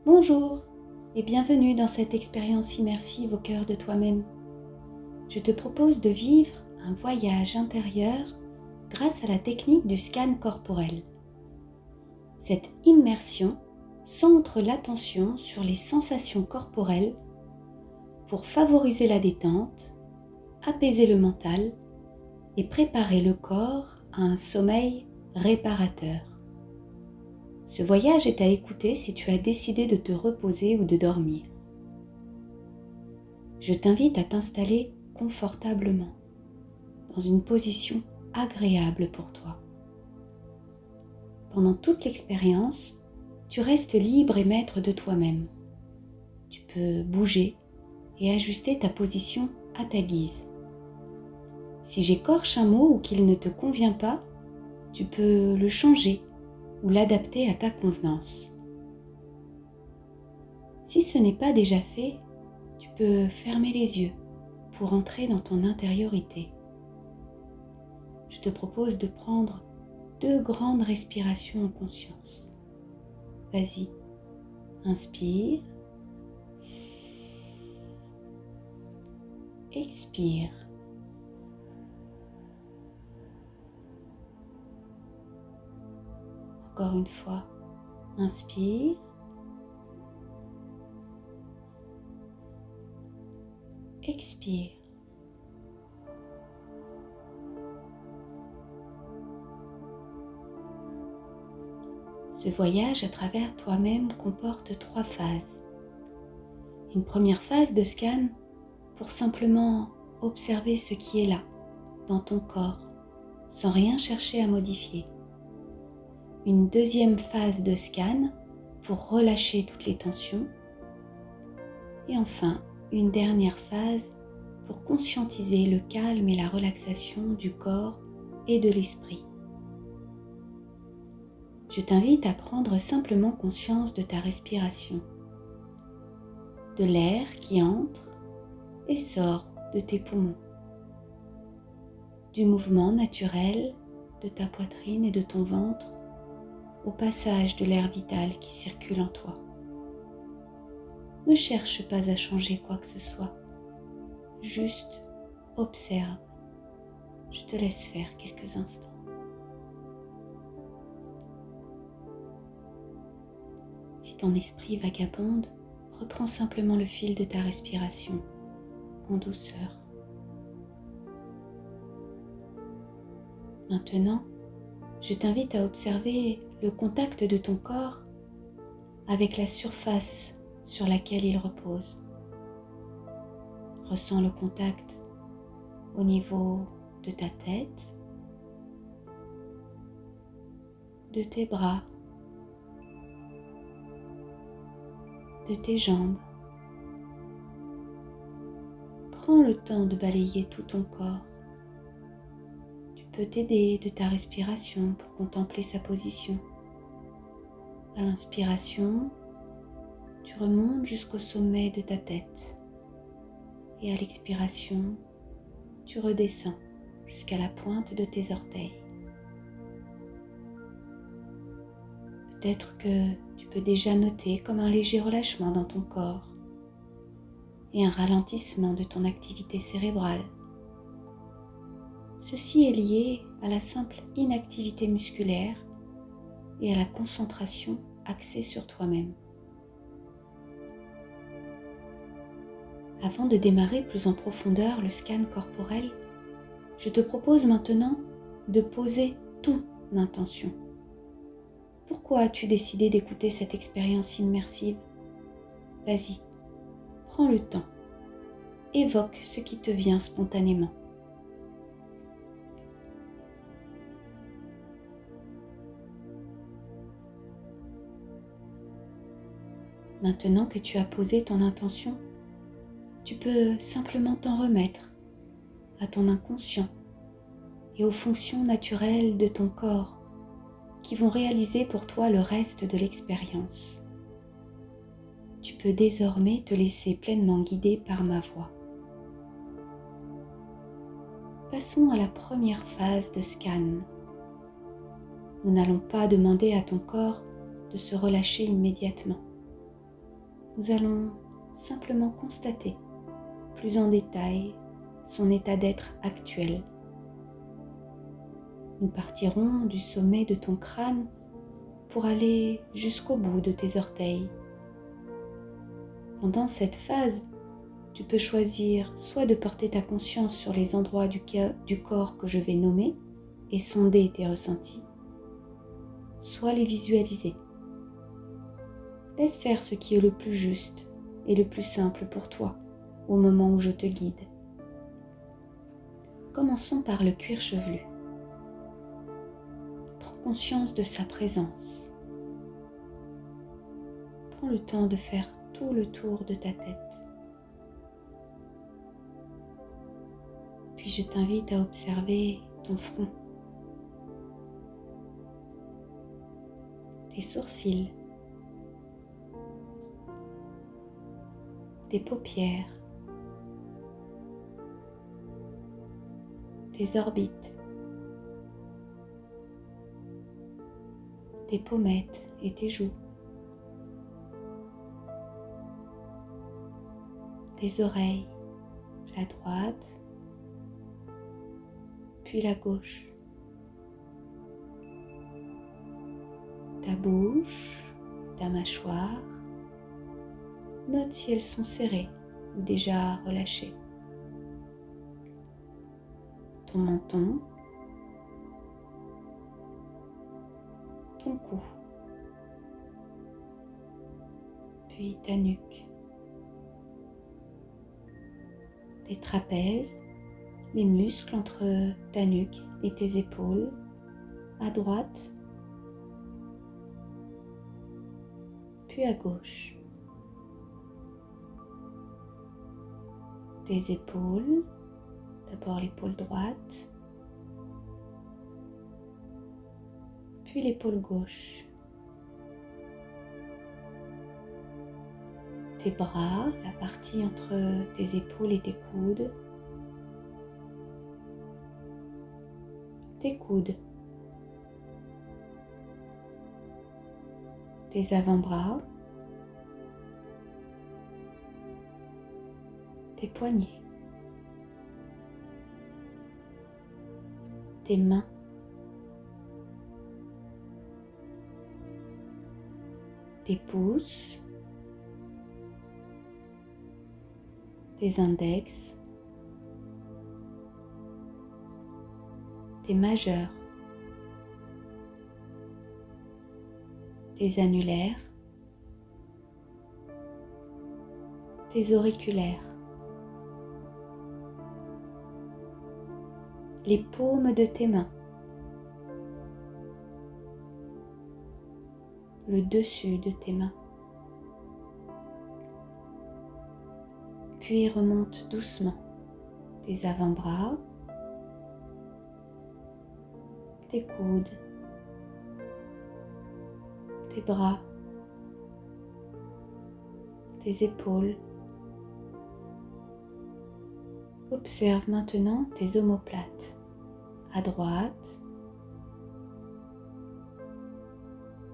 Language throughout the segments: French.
Bonjour et bienvenue dans cette expérience immersive au cœur de toi-même. Je te propose de vivre un voyage intérieur grâce à la technique du scan corporel. Cette immersion centre l'attention sur les sensations corporelles pour favoriser la détente, apaiser le mental et préparer le corps à un sommeil réparateur. Ce voyage est à écouter si tu as décidé de te reposer ou de dormir. Je t'invite à t'installer confortablement, dans une position agréable pour toi. Pendant toute l'expérience, tu restes libre et maître de toi-même. Tu peux bouger et ajuster ta position à ta guise. Si j'écorche un mot ou qu'il ne te convient pas, tu peux le changer ou l'adapter à ta convenance. Si ce n'est pas déjà fait, tu peux fermer les yeux pour entrer dans ton intériorité. Je te propose de prendre 2 grandes respirations en conscience. Vas-y, inspire, expire. Encore une fois, inspire, expire. Ce voyage à travers toi-même comporte 3 phases. Une première phase de scan pour simplement observer ce qui est là, dans ton corps, sans rien chercher à modifier. Une deuxième phase de scan pour relâcher toutes les tensions. Et enfin, une dernière phase pour conscientiser le calme et la relaxation du corps et de l'esprit. Je t'invite à prendre simplement conscience de ta respiration, de l'air qui entre et sort de tes poumons, du mouvement naturel de ta poitrine et de ton ventre au passage de l'air vital qui circule en toi. Ne cherche pas à changer quoi que ce soit, juste observe. Je te laisse faire quelques instants. Si ton esprit vagabonde, reprends simplement le fil de ta respiration en douceur. Maintenant, je t'invite à observer le contact de ton corps avec la surface sur laquelle il repose. Ressens le contact au niveau de ta tête, de tes bras, de tes jambes. Prends le temps de balayer tout ton corps. Tu peux t'aider de ta respiration pour contempler sa position. À l'inspiration, tu remontes jusqu'au sommet de ta tête. Et à l'expiration, tu redescends jusqu'à la pointe de tes orteils. Peut-être que tu peux déjà noter comme un léger relâchement dans ton corps et un ralentissement de ton activité cérébrale. Ceci est lié à la simple inactivité musculaire et à la concentration axée sur toi-même. Avant de démarrer plus en profondeur le scan corporel, je te propose maintenant de poser ton intention. Pourquoi as-tu décidé d'écouter cette expérience immersive ? Vas-y, prends le temps. Évoque ce qui te vient spontanément. Maintenant que tu as posé ton intention, tu peux simplement t'en remettre à ton inconscient et aux fonctions naturelles de ton corps qui vont réaliser pour toi le reste de l'expérience. Tu peux désormais te laisser pleinement guider par ma voix. Passons à la première phase de scan. Nous n'allons pas demander à ton corps de se relâcher immédiatement. nous allons simplement constater plus en détail son état d'être actuel. Nous partirons du sommet de ton crâne pour aller jusqu'au bout de tes orteils. Pendant cette phase, tu peux choisir soit de porter ta conscience sur les endroits du corps que je vais nommer et sonder tes ressentis, soit les visualiser. Laisse faire ce qui est le plus juste et le plus simple pour toi au moment où je te guide. Commençons par le cuir chevelu. Prends conscience de sa présence. Prends le temps de faire tout le tour de ta tête. Puis je t'invite à observer ton front, tes sourcils, tes paupières, tes orbites, tes pommettes et tes joues, tes oreilles, la droite, puis la gauche, ta bouche, ta mâchoire. Note si elles sont serrées ou déjà relâchées. Ton menton, ton cou, puis ta nuque, tes trapèzes, les muscles entre ta nuque et tes épaules, à droite, puis à gauche. Tes épaules, d'abord l'épaule droite, puis l'épaule gauche. Tes bras, la partie entre tes épaules et tes coudes. Tes coudes. Tes avant-bras. Tes poignets. Tes mains. Tes pouces. Tes index. Tes majeurs. Tes annulaires. Tes auriculaires. Les paumes de tes mains. Le dessus de tes mains. Puis remonte doucement tes avant-bras, tes coudes, tes bras, tes épaules. Observe maintenant tes omoplates, à droite,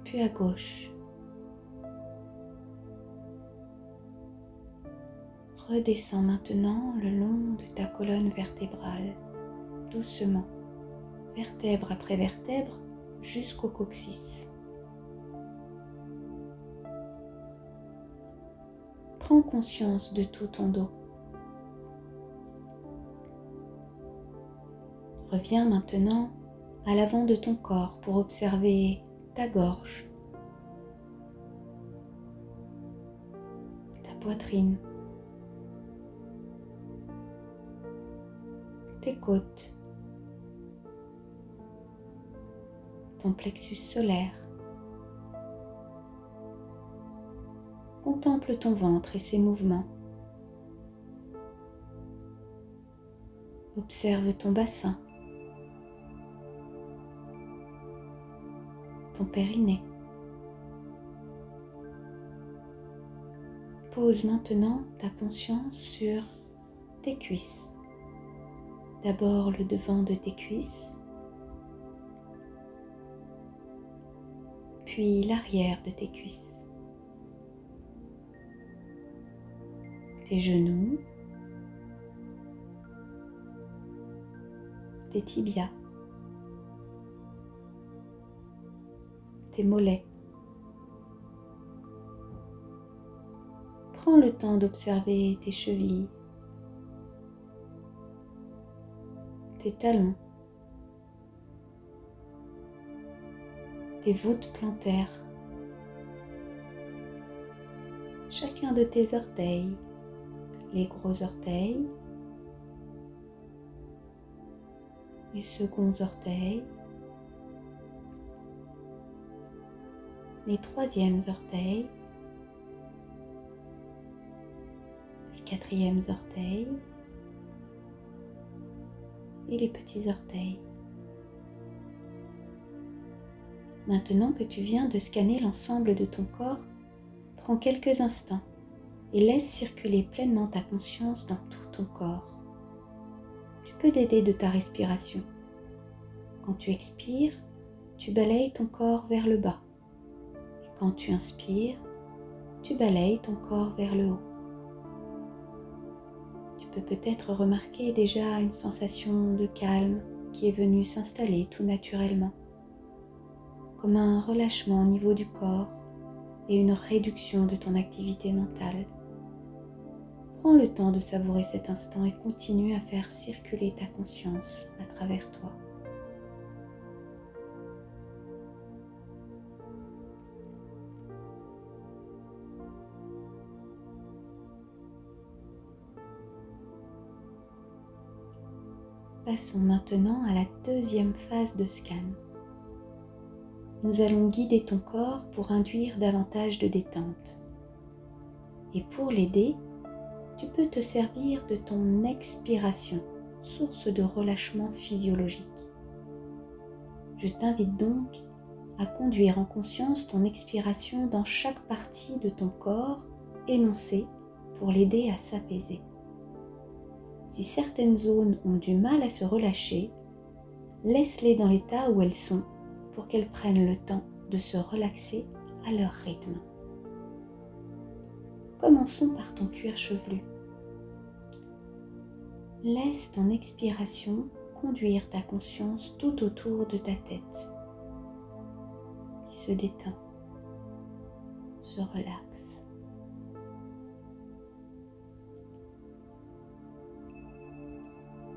puis à gauche. Redescends maintenant le long de ta colonne vertébrale, doucement, vertèbre après vertèbre, jusqu'au coccyx. Prends conscience de tout ton dos. Reviens maintenant à l'avant de ton corps pour observer ta gorge, ta poitrine, tes côtes, ton plexus solaire. Contemple ton ventre et ses mouvements. Observe ton bassin, ton périnée. Pose maintenant ta conscience sur tes cuisses. D'abord le devant de tes cuisses, puis l'arrière de tes cuisses. tes genoux, tes tibias, tes mollets. Prends le temps d'observer tes chevilles, tes talons, tes voûtes plantaires, chacun de tes orteils, les gros orteils, les seconds orteils, les troisièmes orteils, les quatrièmes orteils et les petits orteils. Maintenant que tu viens de scanner l'ensemble de ton corps, prends quelques instants et laisse circuler pleinement ta conscience dans tout ton corps. Tu peux t'aider de ta respiration. Quand tu expires, tu balayes ton corps vers le bas. Et quand tu inspires, tu balayes ton corps vers le haut. Tu peux peut-être remarquer déjà une sensation de calme qui est venue s'installer tout naturellement, comme un relâchement au niveau du corps et une réduction de ton activité mentale. Prends le temps de savourer cet instant et continue à faire circuler ta conscience à travers toi. Passons maintenant à la deuxième phase de scan. Nous allons guider ton corps pour induire davantage de détente. Et pour l'aider, tu peux te servir de ton expiration, source de relâchement physiologique. Je t'invite donc à conduire en conscience ton expiration dans chaque partie de ton corps énoncée pour l'aider à s'apaiser. Si certaines zones ont du mal à se relâcher, laisse-les dans l'état où elles sont pour qu'elles prennent le temps de se relaxer à leur rythme. Commençons par ton cuir chevelu. Laisse ton expiration conduire ta conscience tout autour de ta tête, qui se détend, se relaxe.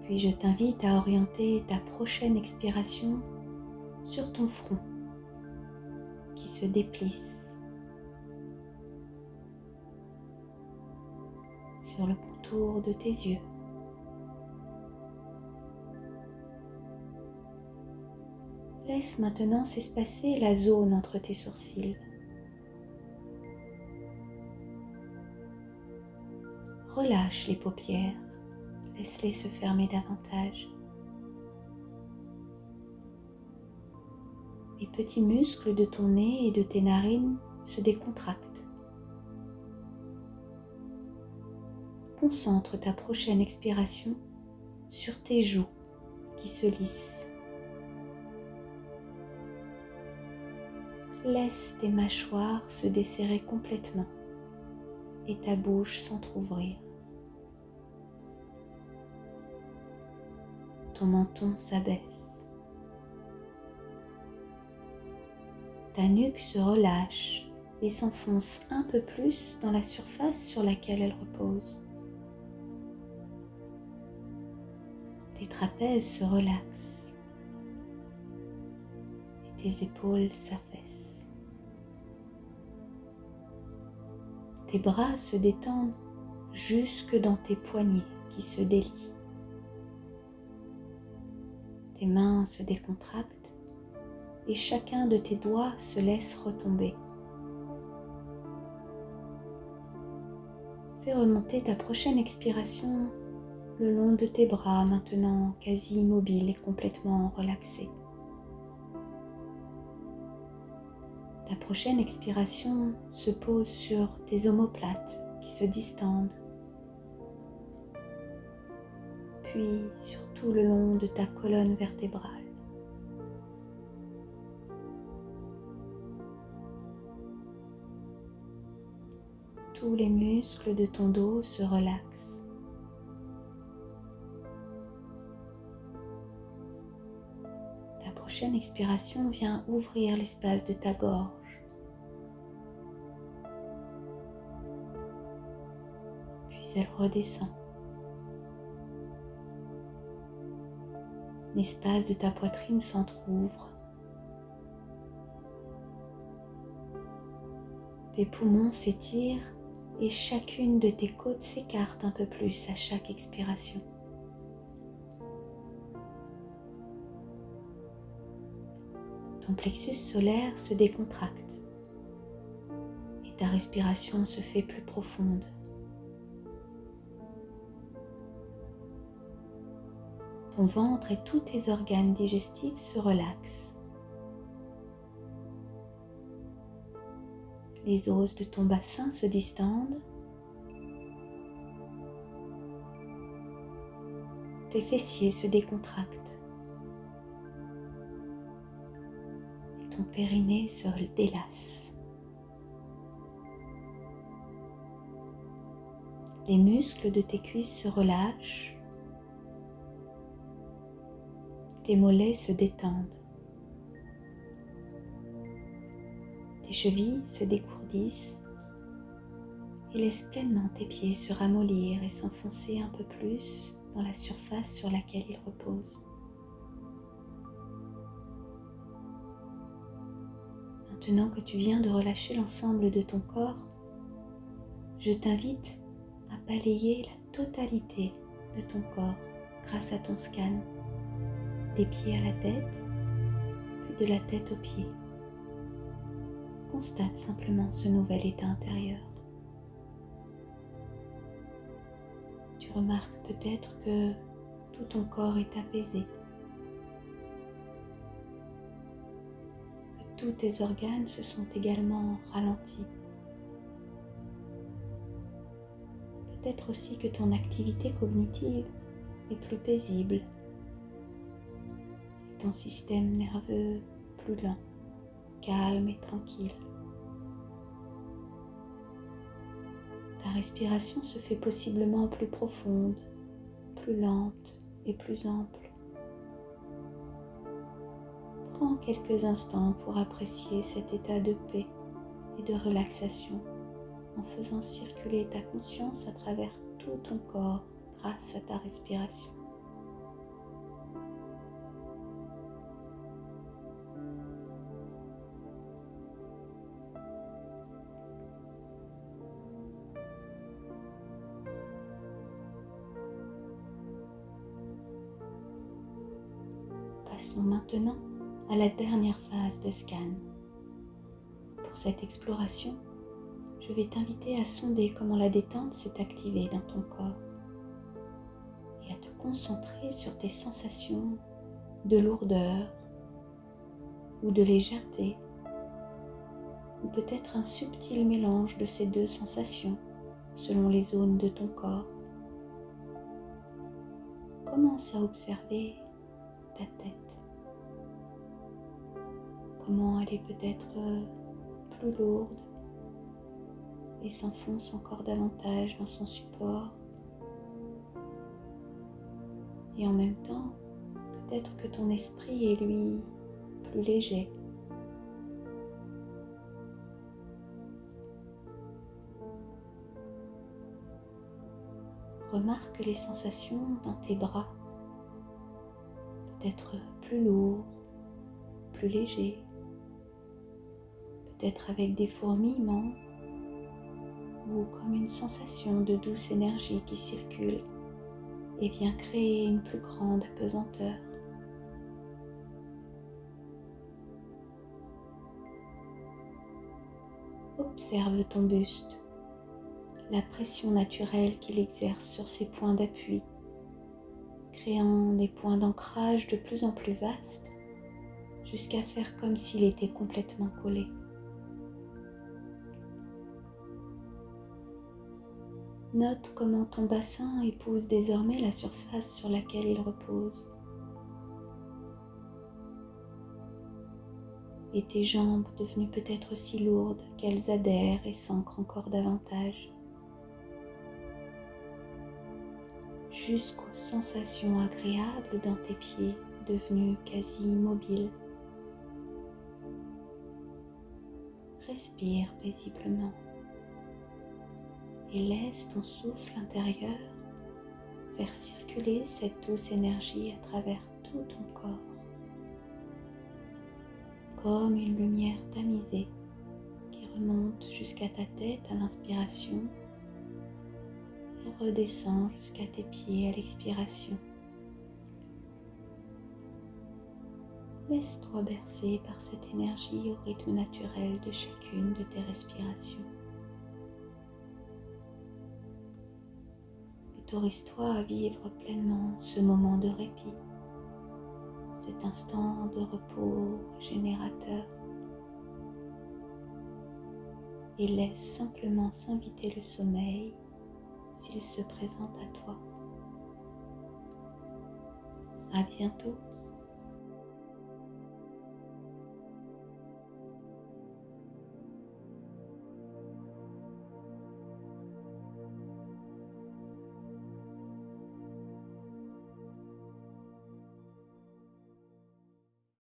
Puis je t'invite à orienter ta prochaine expiration sur ton front, qui se déplisse, sur le contour de tes yeux. Laisse maintenant s'espacer la zone entre tes sourcils. Relâche les paupières, laisse-les se fermer davantage. Les petits muscles de ton nez et de tes narines se décontractent. Concentre ta prochaine expiration sur tes joues qui se lissent. Laisse tes mâchoires se desserrer complètement et ta bouche s'entrouvrir. Ton menton s'abaisse. Ta nuque se relâche et s'enfonce un peu plus dans la surface sur laquelle elle repose. Tes trapèzes se relaxent et tes épaules s'affaissent. Tes bras se détendent jusque dans tes poignets qui se délient. Tes mains se décontractent et chacun de tes doigts se laisse retomber. Fais remonter ta prochaine expiration le long de tes bras, maintenant quasi immobiles et complètement relaxés. Ta prochaine expiration se pose sur tes omoplates qui se distendent, puis sur tout le long de ta colonne vertébrale. tous les muscles de ton dos se relaxent. Ta prochaine expiration vient ouvrir l'espace de ta gorge. Puis elle redescend. L'espace de ta poitrine s'entrouvre. Tes poumons s'étirent et chacune de tes côtes s'écarte un peu plus à chaque expiration. Ton plexus solaire se décontracte et ta respiration se fait plus profonde. Ton ventre et tous tes organes digestifs se relaxent. Les os de ton bassin se distendent. Tes fessiers se décontractent. Et ton périnée se délasse. Les muscles de tes cuisses se relâchent. Tes mollets se détendent. Tes chevilles se décourdissent et laissent pleinement tes pieds se ramollir et s'enfoncer un peu plus dans la surface sur laquelle ils reposent. Maintenant que tu viens de relâcher l'ensemble de ton corps, je t'invite à balayer la totalité de ton corps grâce à ton scan. Des pieds à la tête, puis de la tête aux pieds. Constate simplement ce nouvel état intérieur. Tu remarques peut-être que tout ton corps est apaisé, que tous tes organes se sont également ralentis. Peut-être aussi que ton activité cognitive est plus paisible. Ton système nerveux plus lent, calme et tranquille. Ta respiration se fait possiblement plus profonde, plus lente et plus ample. Prends quelques instants pour apprécier cet état de paix et de relaxation en faisant circuler ta conscience à travers tout ton corps grâce à ta respiration. Passons maintenant à la dernière phase de scan. Pour cette exploration, je vais t'inviter à sonder comment la détente s'est activée dans ton corps et à te concentrer sur tes sensations de lourdeur ou de légèreté, ou peut-être un subtil mélange de ces deux sensations selon les zones de ton corps. Commence à observer ta tête. Comment elle est peut-être plus lourde et s'enfonce encore davantage dans son support. Et en même temps, peut-être que ton esprit est lui plus léger. Remarque les sensations dans tes bras, peut-être plus lourds, plus légers, peut-être avec des fourmillements ou comme une sensation de douce énergie qui circule et vient créer une plus grande apesanteur. Observe ton buste, la pression naturelle qu'il exerce sur ses points d'appui, créant des points d'ancrage de plus en plus vastes jusqu'à faire comme s'il était complètement collé. Note comment ton bassin épouse désormais la surface sur laquelle il repose. et tes jambes devenues peut-être si lourdes qu'elles adhèrent et s'ancrent encore davantage, jusqu'aux sensations agréables dans tes pieds devenus quasi immobiles. Respire paisiblement et laisse ton souffle intérieur faire circuler cette douce énergie à travers tout ton corps, comme une lumière tamisée qui remonte jusqu'à ta tête à l'inspiration et redescend jusqu'à tes pieds à l'expiration. Laisse-toi bercer par cette énergie au rythme naturel de chacune de tes respirations. Autorise-toi à vivre pleinement ce moment de répit, cet instant de repos générateur, et laisse simplement s'inviter le sommeil s'il se présente à toi. À bientôt.